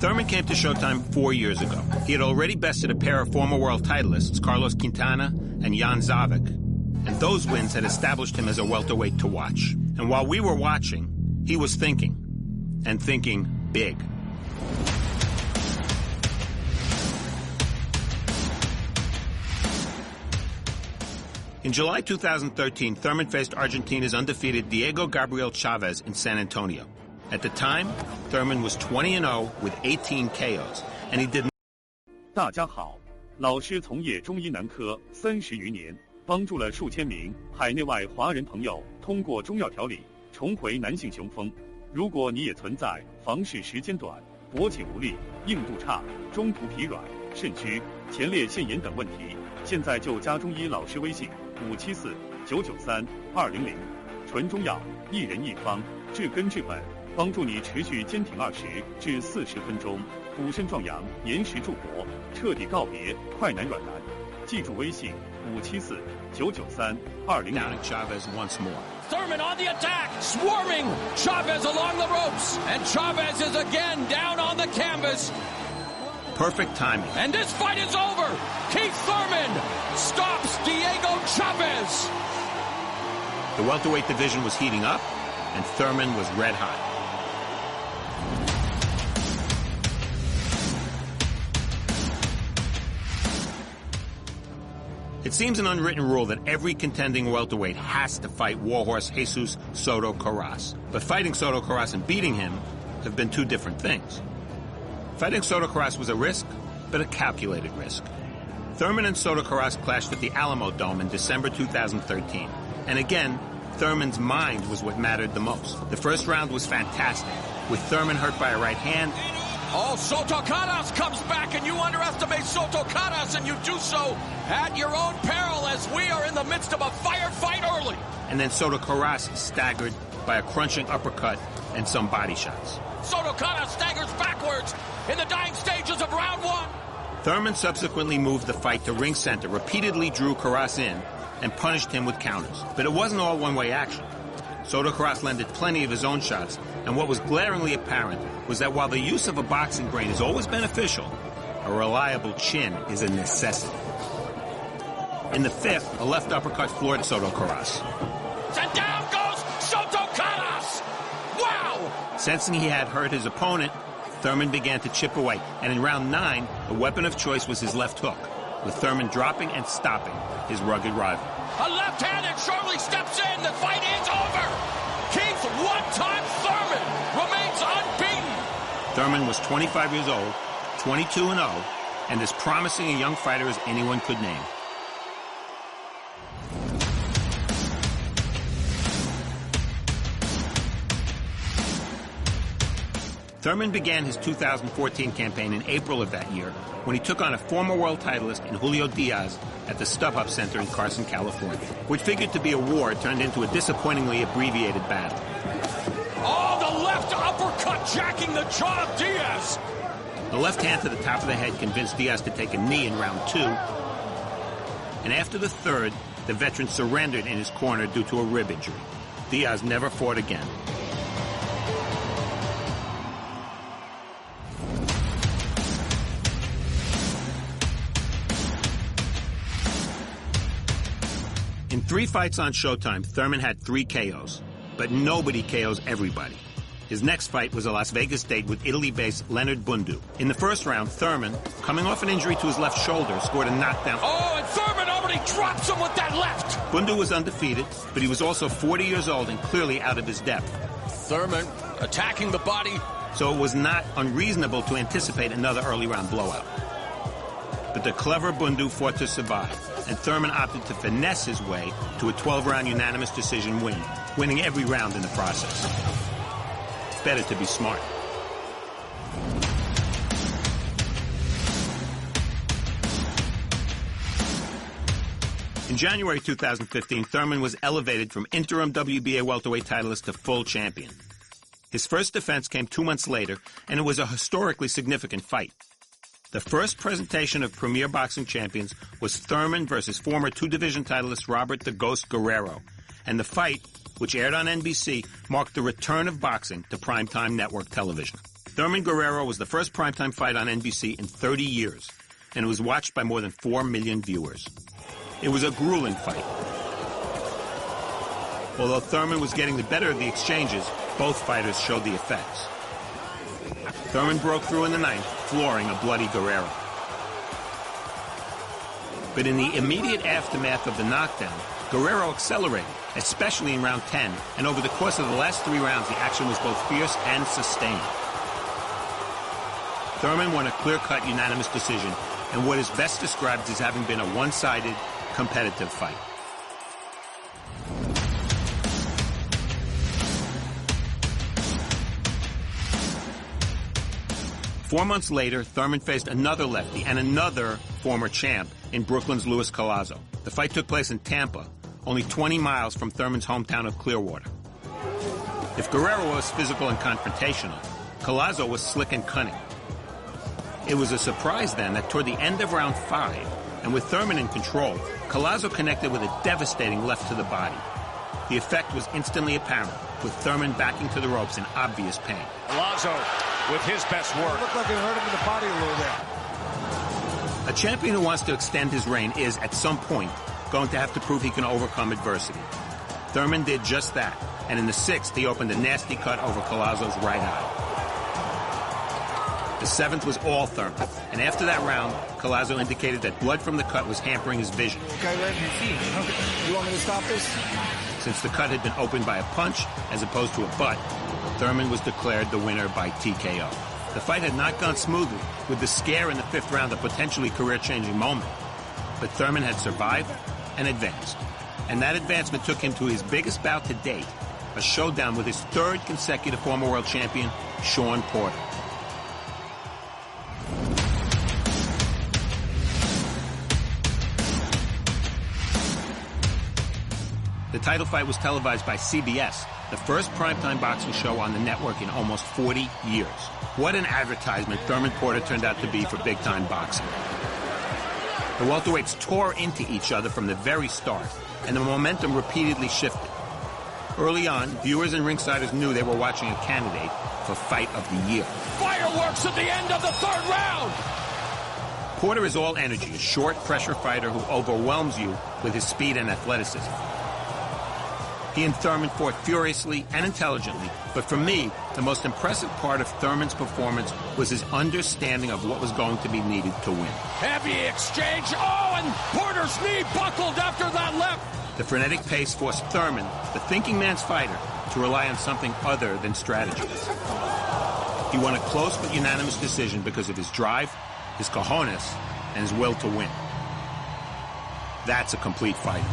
Thurman came to Showtime 4 years ago. He had already bested a pair of former world titleists, Carlos Quintana and Jan Zavik, and those wins had established him as a welterweight to watch. And while we were watching, he was thinking, and thinking big. In July 2013, Thurman faced Argentina's undefeated Diego Gabriel Chavez in San Antonio. At the time, Thurman was 20-0 with 18 KOs, and he did. 大家好，老师从业中医男科30余年，帮助了数千名海内外华人朋友通过中药调理重回男性雄风。如果你也存在房事时间短、勃起无力、硬度差、中途疲软、肾虚、前列腺炎等问题，现在就加中医老师微信574-993-200，纯中药，一人一方，治根治本，帮助你持续坚挺20至40分钟，补肾壮阳，延时助勃，彻底告别快男软男。记住微信574-993-200。Down at Chavez once more. Thurman on the attack, swarming Chavez along the ropes, and Chavez is again down on the canvas. Perfect timing. And this fight is over. Keith Thurman stops Diego Chavez. The welterweight division was heating up, and Thurman was red hot. It seems an unwritten rule that every contending welterweight has to fight warhorse Jesus Soto Karass. But fighting Soto Karass and beating him have been two different things. Fighting Soto Karass was a risk, but a calculated risk. Thurman and Soto Karass clashed at the Alamo Dome in December 2013. And again, Thurman's mind was what mattered the most. The first round was fantastic, with Thurman hurt by a right hand. Oh, Soto Karass comes back, and you underestimate Soto Karass, and you do so at your own peril as we are in the midst of a firefight early. And then Soto Karass staggered by a crunching uppercut and some body shots. Soto Karass staggers backwards in the dying stages of round one. Thurman subsequently moved the fight to ring center, repeatedly drew Karass in, and punished him with counters. But it wasn't all one-way action. Soto Karass landed plenty of his own shots, and what was glaringly apparent was that while the use of a boxing brain is always beneficial, a reliable chin is a necessity. In the fifth, a left uppercut floored Soto Karass. And down goes Soto Karass! Wow! Sensing he had hurt his opponent, Thurman began to chip away, and in round 9, the weapon of choice was his left hook, with Thurman dropping and stopping his rugged rival. A left hand and Shirley steps in. The fight is over. Keith one-time Thurman remains unbeaten. Thurman was 25 years old, 22-0, and as promising a young fighter as anyone could name. Thurman began his 2014 campaign in April of that year when he took on a former world titleist in Julio Diaz at the StubHub Center in Carson, California. What figured to be a war turned into a disappointingly abbreviated battle. Oh, the left uppercut jacking the jaw of Diaz. The left hand to the top of the head convinced Diaz to take a knee in round 2. And after the third, the veteran surrendered in his corner due to a rib injury. Diaz never fought again. In 3 fights on Showtime, Thurman had 3 KOs, but nobody KOs everybody. His next fight was a Las Vegas date with Italy-based Leonard Bundu. In the first round, Thurman, coming off an injury to his left shoulder, scored a knockdown. Oh, and Thurman already drops him with that left. Bundu was undefeated, but he was also 40 years old and clearly out of his depth. Thurman attacking the body. So it was not unreasonable to anticipate another early round blowout. But the clever Bundu fought to survive, and Thurman opted to finesse his way to a 12-round unanimous decision win, winning every round in the process. Better to be smart. In January 2015, Thurman was elevated from interim WBA welterweight titleist to full champion. His first defense came 2 months later, and it was a historically significant fight. The first presentation of Premier Boxing Champions was Thurman versus former 2-division titleist Robert the Ghost Guerrero, and the fight which aired on NBC, marked the return of boxing to primetime network television. Thurman Guerrero was the first primetime fight on NBC in 30 years, and it was watched by more than 4 million viewers. It was a grueling fight. Although Thurman was getting the better of the exchanges, both fighters showed the effects. Thurman broke through in the ninth, flooring a bloody Guerrero. But in the immediate aftermath of the knockdown, Guerrero accelerated, especially in round 10, and over the course of the last 3 rounds, the action was both fierce and sustained. Thurman won a clear-cut unanimous decision in what is best described as having been a one-sided, competitive fight. Four months later, Thurman faced another lefty and another former champ in Brooklyn's Luis Collazo. The fight took place in Tampa, only 20 miles from Thurman's hometown of Clearwater. If Guerrero was physical and confrontational, Collazo was slick and cunning. It was a surprise then that toward the end of round 5, and with Thurman in control, Collazo connected with a devastating left to the body. The effect was instantly apparent, with Thurman backing to the ropes in obvious pain. Collazo with his best work. It looked like it hurt him in the body a little bit. A champion who wants to extend his reign is, at some point, going to have to prove he can overcome adversity. Thurman did just that, and in the 6th, he opened a nasty cut over Collazo's right eye. The 7th was all Thurman, and after that round, Collazo indicated that blood from the cut was hampering his vision. Okay, right in your feet. You want me to stop this? Since the cut had been opened by a punch as opposed to a butt, Thurman was declared the winner by TKO. The fight had not gone smoothly, with the scare in the 5th round a potentially career-changing moment. But Thurman had survived and advanced. And that advancement took him to his biggest bout to date, a showdown with his 3rd consecutive former world champion, Shawn Porter. The title fight was televised by CBS, the first primetime boxing show on the network in almost 40 years. What an advertisement Thurman Porter turned out to be for big-time boxing. The welterweights tore into each other from the very start, and the momentum repeatedly shifted. Early on, viewers and ringsiders knew they were watching a candidate for Fight of the Year. Fireworks at the end of the 3rd round! Porter is all energy, a short, pressure fighter who overwhelms you with his speed and athleticism. He and Thurman fought furiously and intelligently, but for me, the most impressive part of Thurman's performance was his understanding of what was going to be needed to win. Heavy exchange. Oh, and Porter's knee buckled after that left. The frenetic pace forced Thurman, the thinking man's fighter, to rely on something other than strategy. He won a close but unanimous decision because of his drive, his cojones, and his will to win. That's a complete fighter.